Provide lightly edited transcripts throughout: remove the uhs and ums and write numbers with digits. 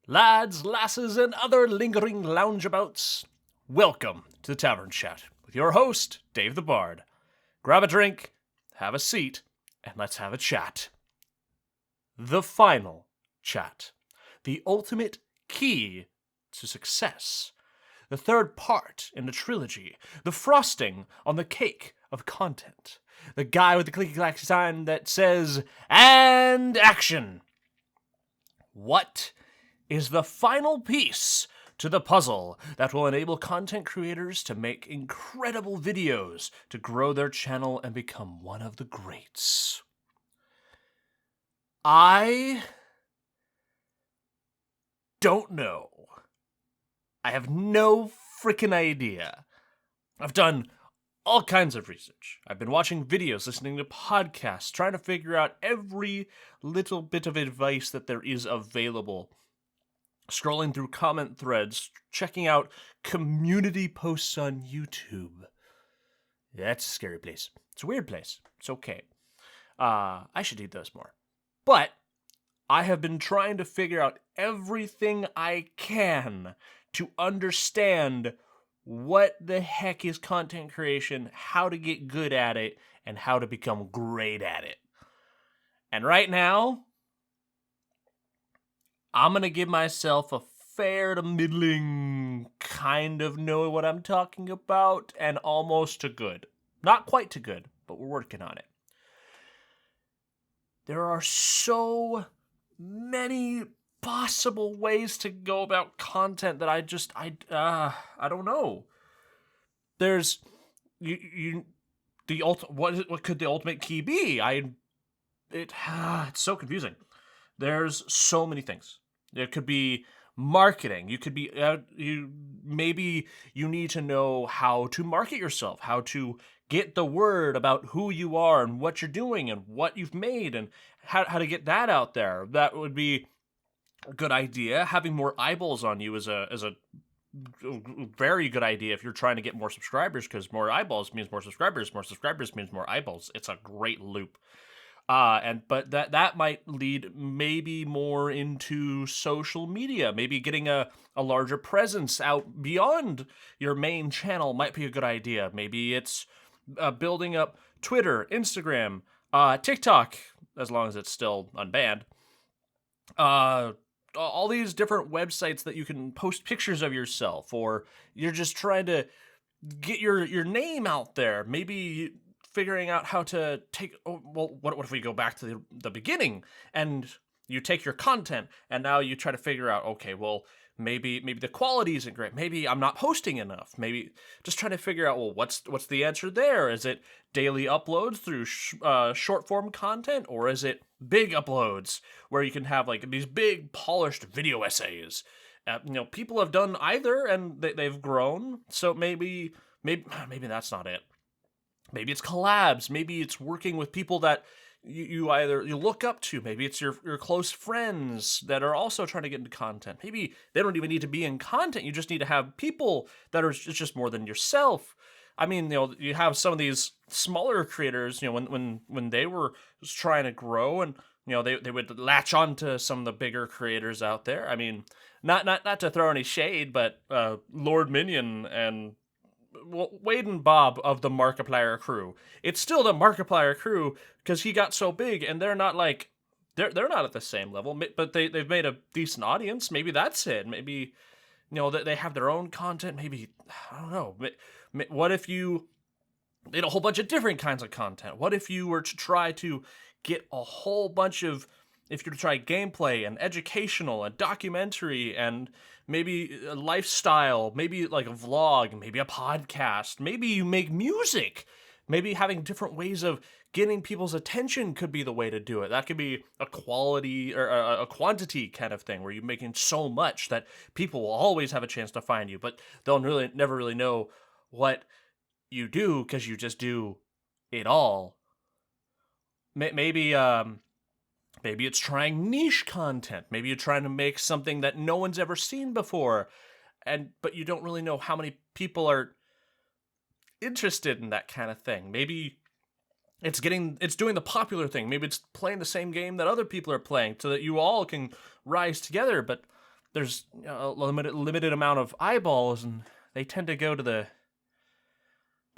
Lads, lasses, and other lingering loungabouts, welcome to the Tavern Chat with your host, Dave the Bard. Grab a drink, have a seat, and let's have a chat. The final chat. The ultimate key to success. The third part in the trilogy. The frosting on the cake of content. The guy with the clicky clacky sign that says, "And action!" What is the final piece to the puzzle that will enable content creators to make incredible videos to grow their channel and become one of the greats? I don't know. I have no freaking idea. I've done all kinds of research. I've been watching videos, listening to podcasts, trying to figure out every little bit of advice that there is available. Scrolling through comment threads, checking out community posts on YouTube. That's a scary place. It's a weird place. It's okay. I should eat those more. But I have been trying to figure out everything I can to understand what the heck is content creation, how to get good at it, and how to become great at it. And right now, I'm going to give myself a fair to middling kind of know what I'm talking about and almost to good. Not quite to good, but we're working on it. There are so many possible ways to go about content that I don't know. There's what could the ultimate key be? It's so confusing. There's so many things. There could be marketing. You could be maybe you need to know how to market yourself, how to get the word about who you are and what you're doing and what you've made and how to get that out there. That would be a good idea. Having more eyeballs on you is a very good idea if you're trying to get more subscribers, because more eyeballs means more subscribers. More subscribers means more eyeballs. It's a great loop. But that might lead maybe more into social media. Maybe getting a larger presence out beyond your main channel might be a good idea. Maybe it's building up Twitter, Instagram, TikTok, as long as it's still unbanned. All these different websites that you can post pictures of yourself, or you're just trying to get your name out there. Maybe figuring out how to take, what if we go back to the beginning and you take your content and now you try to figure out, okay, well, maybe the quality isn't great. Maybe I'm not posting enough. Maybe just trying to figure out, well, what's the answer there? Is it daily uploads through short form content, or is it big uploads where you can have like these big polished video essays? People have done either and they've grown. So maybe that's not it. Maybe it's collabs. Maybe it's working with people that you look up to. Maybe it's your close friends that are also trying to get into content. Maybe they don't even need to be in content. You just need to have people that are just more than yourself. I mean, you have some of these smaller creators, when they were trying to grow, and they would latch on to some of the bigger creators out there. I mean, not to throw any shade, but Lord Minion and Wade and Bob of the Markiplier crew. It's still the Markiplier crew because he got so big, and they're not like they're not at the same level, but they've made a decent audience. Maybe that's it. Maybe they have their own content. Maybe I don't know. What if you made a whole bunch of different kinds of content? What if you were to try to get a whole bunch of, if you were to try gameplay and educational and documentary and maybe a lifestyle, maybe like a vlog, maybe a podcast, maybe you make music, maybe having different ways of getting people's attention could be the way to do it. That could be a quality or a quantity kind of thing where you're making so much that people will always have a chance to find you, but they'll never really know what you do because you just do it all. Maybe it's trying niche content. Maybe you're trying to make something that no one's ever seen before, but you don't really know how many people are interested in that kind of thing. Maybe it's doing the popular thing. Maybe it's playing the same game that other people are playing so that you all can rise together. But there's a limited amount of eyeballs, and they tend to go to the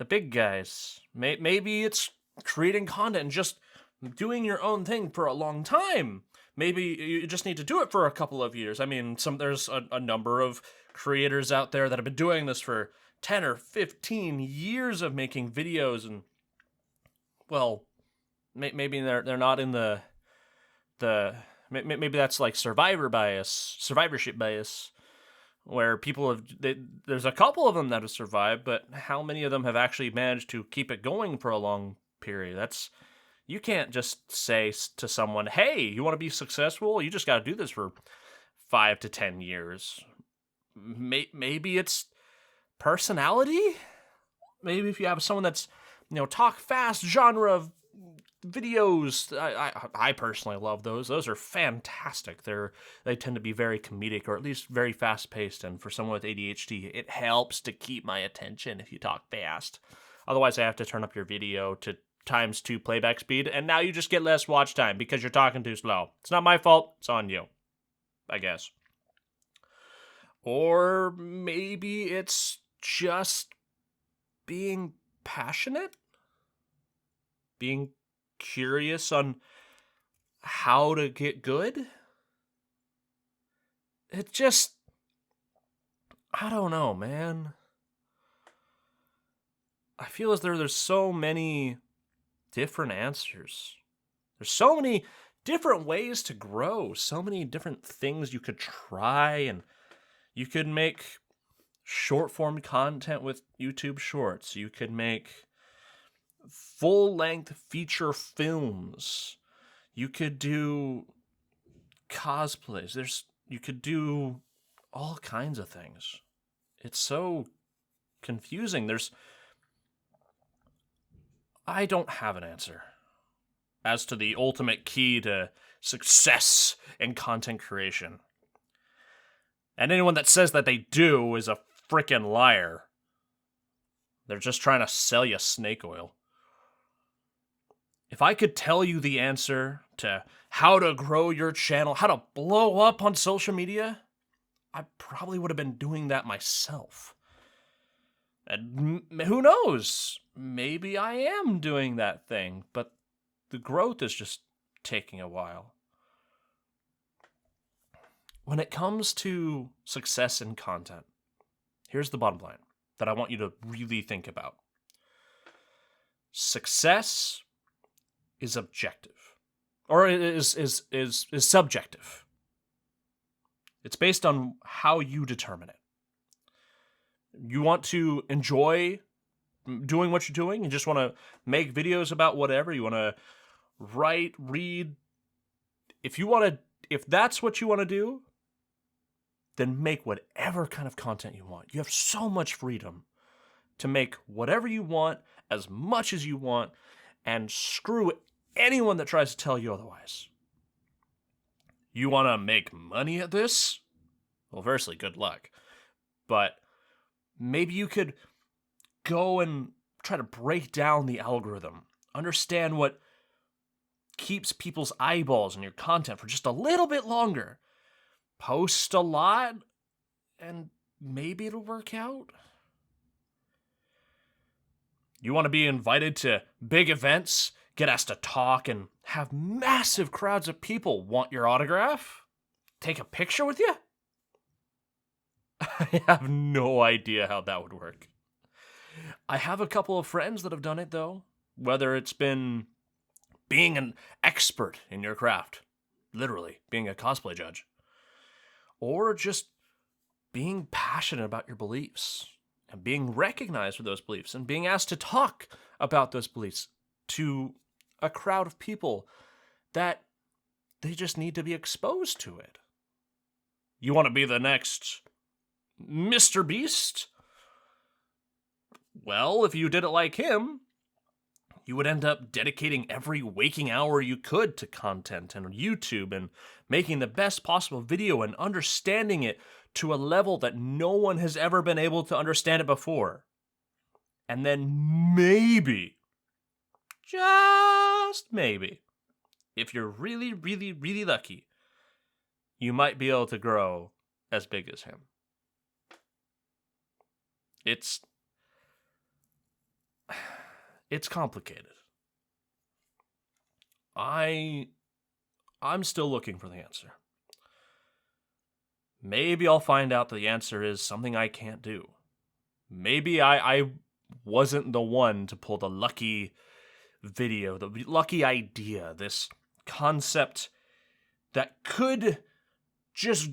big guys. Maybe it's creating content and just doing your own thing for a long time. Maybe you just need to do it for a couple of years. I mean, there's a number of creators out there that have been doing this for 10 or 15 years of making videos, and well, maybe they're not in the maybe that's like survivorship bias, where people there's a couple of them that have survived, but how many of them have actually managed to keep it going for a long period? You can't just say to someone, hey, you want to be successful? You just got to do this for 5 to 10 years. Maybe it's personality. Maybe if you have someone that's, talk fast genre of videos, I personally love those. Those are fantastic. They tend to be very comedic, or at least very fast paced. And for someone with ADHD, it helps to keep my attention if you talk fast. Otherwise, I have to turn up your video to ×2 playback speed, and now you just get less watch time because you're talking too slow. It's not my fault. It's on you, I guess. Or maybe it's just being passionate, being curious on how to get good. It just, I don't know, man. I feel as though there's so many different answers. There's so many different ways to grow, so many different things you could try, and you could make short-form content with YouTube Shorts. You could make full-length feature films. You could do cosplays. You could do all kinds of things. It's so confusing. I don't have an answer as to the ultimate key to success in content creation. And anyone that says that they do is a frickin' liar. They're just trying to sell you snake oil. If I could tell you the answer to how to grow your channel, how to blow up on social media, I probably would have been doing that myself. And who knows? Maybe I am doing that thing, but the growth is just taking a while. When it comes to success in content, here's the bottom line that I want you to really think about. Success is objective, or is subjective. It's based on how you determine it. You want to enjoy doing what you're doing. You just want to make videos about whatever. You want to write, read. If that's what you want to do, then make whatever kind of content you want. You have so much freedom to make whatever you want, as much as you want, and screw anyone that tries to tell you otherwise. You want to make money at this? Well, firstly, good luck. But maybe you could go and try to break down the algorithm, understand what keeps people's eyeballs on your content for just a little bit longer. Post a lot, and maybe it'll work out. You want to be invited to big events, get asked to talk, and have massive crowds of people want your autograph? Take a picture with you? I have no idea how that would work. I have a couple of friends that have done it, though. Whether it's been being an expert in your craft, literally being a cosplay judge, or just being passionate about your beliefs and being recognized for those beliefs and being asked to talk about those beliefs to a crowd of people that they just need to be exposed to it. You want to be the next Mr. Beast? Well, if you did it like him, you would end up dedicating every waking hour you could to content and YouTube and making the best possible video and understanding it to a level that no one has ever been able to understand it before. And then maybe, just maybe, if you're really, really, really lucky, you might be able to grow as big as him. It's complicated. I'm still looking for the answer. Maybe I'll find out the answer is something I can't do. Maybe I wasn't the one to pull the lucky video, the lucky idea, this concept that could just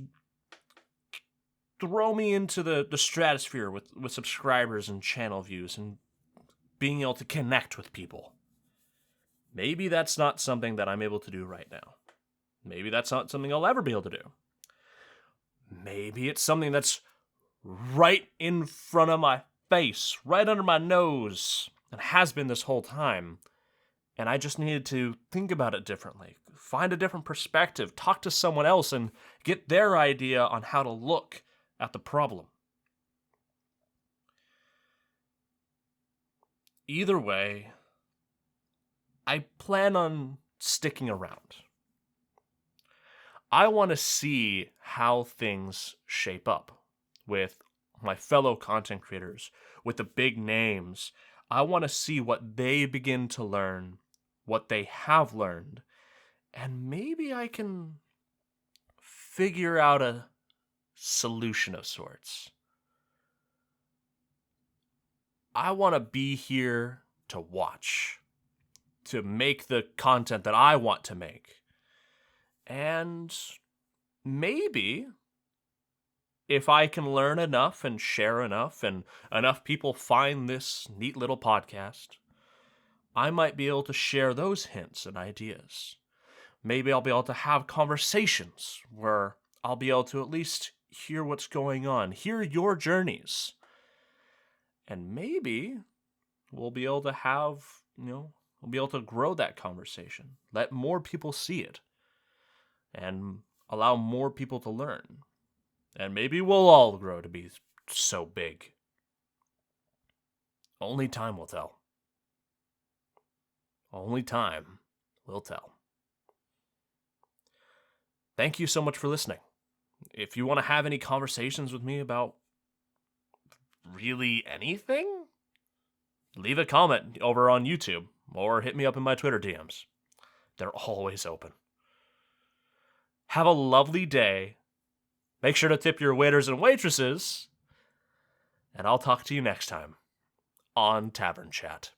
throw me into the stratosphere with subscribers and channel views and being able to connect with people. Maybe that's not something that I'm able to do right now. Maybe that's not something I'll ever be able to do. Maybe it's something that's right in front of my face, right under my nose, and has been this whole time. And I just needed to think about it differently, find a different perspective, talk to someone else, and get their idea on how to look at the problem. Either way, I plan on sticking around. I want to see how things shape up with my fellow content creators, with the big names. I want to see what they begin to learn, what they have learned, and maybe I can figure out a solution of sorts. I want to be here to watch, to make the content that I want to make. And maybe if I can learn enough and share enough and enough people find this neat little podcast, I might be able to share those hints and ideas. Maybe I'll be able to have conversations where I'll be able to at least hear what's going on, hear your journeys. And maybe we'll be able to have, we'll be able to grow that conversation, let more people see it, and allow more people to learn. And maybe we'll all grow to be so big. Only time will tell. Only time will tell. Thank you so much for listening. If you want to have any conversations with me about really anything, leave a comment over on YouTube or hit me up in my Twitter DMs. They're always open. Have a lovely day. Make sure to tip your waiters and waitresses. And I'll talk to you next time on Tavern Chat.